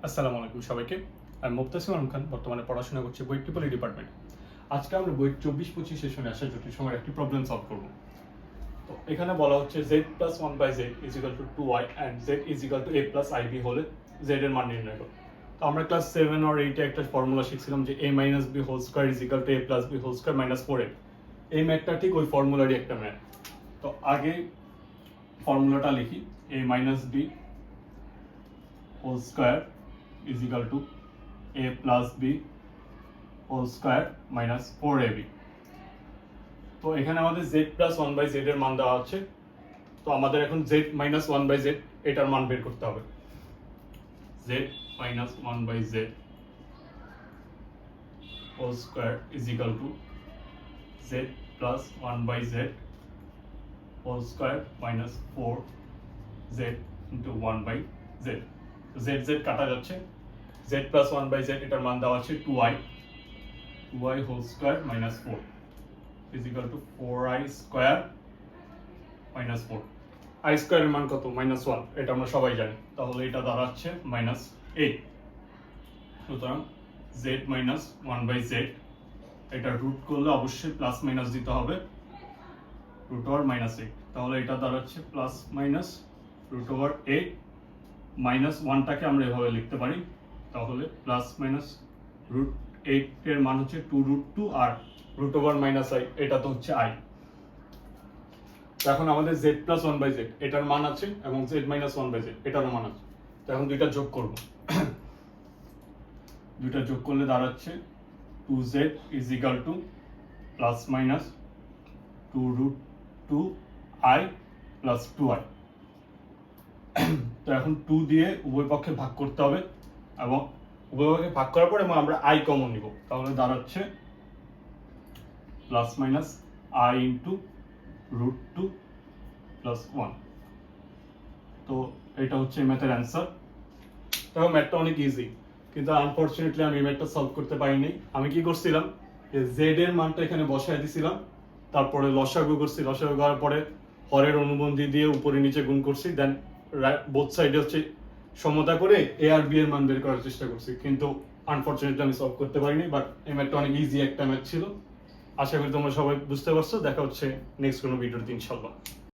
আসসালামু আলাইকুম সবাইকে। আমি মুক্তাসিম আলম খান, বর্তমানে পড়াশোনা করছি বই ট্রিপল ডিপার্টমেন্ট। আজকে আমরা বই 24-25 সেশনে আসা জটিল সময়ের একটি প্রবলেম সলভ করব। তো এখানে বলা হচ্ছে z plus 1/z is equal two 2y and z is equal to a plus ib হলে z এর মান নির্ণয় করো। তো আমরা ক্লাস 7 আর 8 এ একটা ফর্মুলা শিখছিলাম যে a minus b whole square is equal to a plus b whole square minus 4a। এই ম্যাথটা ঠিক ওই ফর্মুলারই একটা ম্যাথ। তো আগে ফর্মুলাটা লিখি, a minus b whole square is equal to a plus b whole square minus 4ab। তো এখানে আমাদের z plus 1/z এর মান দেওয়া আছে। তো আমাদের এখন z minus 1/z এটার মান বের করতে হবে। z minus 1/z whole square is equal to z plus 1/z whole square minus 4z into 1/z। z z কাটা যাচ্ছে, z plus 1/z এটার মান দেওয়া আছে 2y whole square minus 4 is equal to 4i square minus 4। i square এর মান কত? -1, এটা আমরা সবাই জানি। তাহলে এটা দাঁড়াচ্ছে -8। সুতরাং z minus 1/z এটা রুট করলে অবশ্যই প্লাস মাইনাস দিতে হবে, রুট ওভার -8। তাহলে এটা দাঁড়াচ্ছে plus minus root over 8 minus 1টাকে আমরা এভাবে লিখতে পারি। তাহলে প্লাস মাইনাস রুট 8 এর মান হচ্ছে 2√2 আর রুট ওভার মাইনাস i এটা তো হচ্ছে i। এখন আমাদের z প্লাস 1/z এটার মান আছে এবং z মাইনাস 1/z এটারও মান আছে। তো এখন দুইটা যোগ করব। দুইটা যোগ করলে দাঁড়াচ্ছে 2z is equal two plus minus 2√2i plus 2i। তো এখন 2 দিয়ে উভয় পক্ষে ভাগ করতে হবে এবং উভয় পক্ষে ভাগ করার পর এবং আমরা i কমন নিব। তাহলে দাঁড়াচ্ছে plus minus i into √2 plus 1। তো এটা হচ্ছে ম্যাথের অ্যান্সার। দেখো ম্যাথটা অনেক ইজি, কিন্তু আনফরচুনেটলি আমি ম্যাথটা সলভ করতে পারিনি। আমি কি করছিলাম, z এর মানটা এখানে বসায় দিছিলাম, তারপরে লসাগু করছি, লসাগু করার পরে হরের অনুবন্ধী দিয়ে উপরে নিচে গুণ করছি, দেন বোথ সাইডে হচ্ছে সমতা করে a আর b এর মান বের করার চেষ্টা করছি, কিন্তু আনফরচুনেটলি আমি সলভ করতে পারিনি। বাট এই ম্যাথটা অনেক ইজি একটা ম্যাথ ছিল। আশা করি তোমরা সবাই বুঝতে পারছো। দেখা হচ্ছে নেক্সট কোনো ভিডিওতে ইনশাআল্লাহ।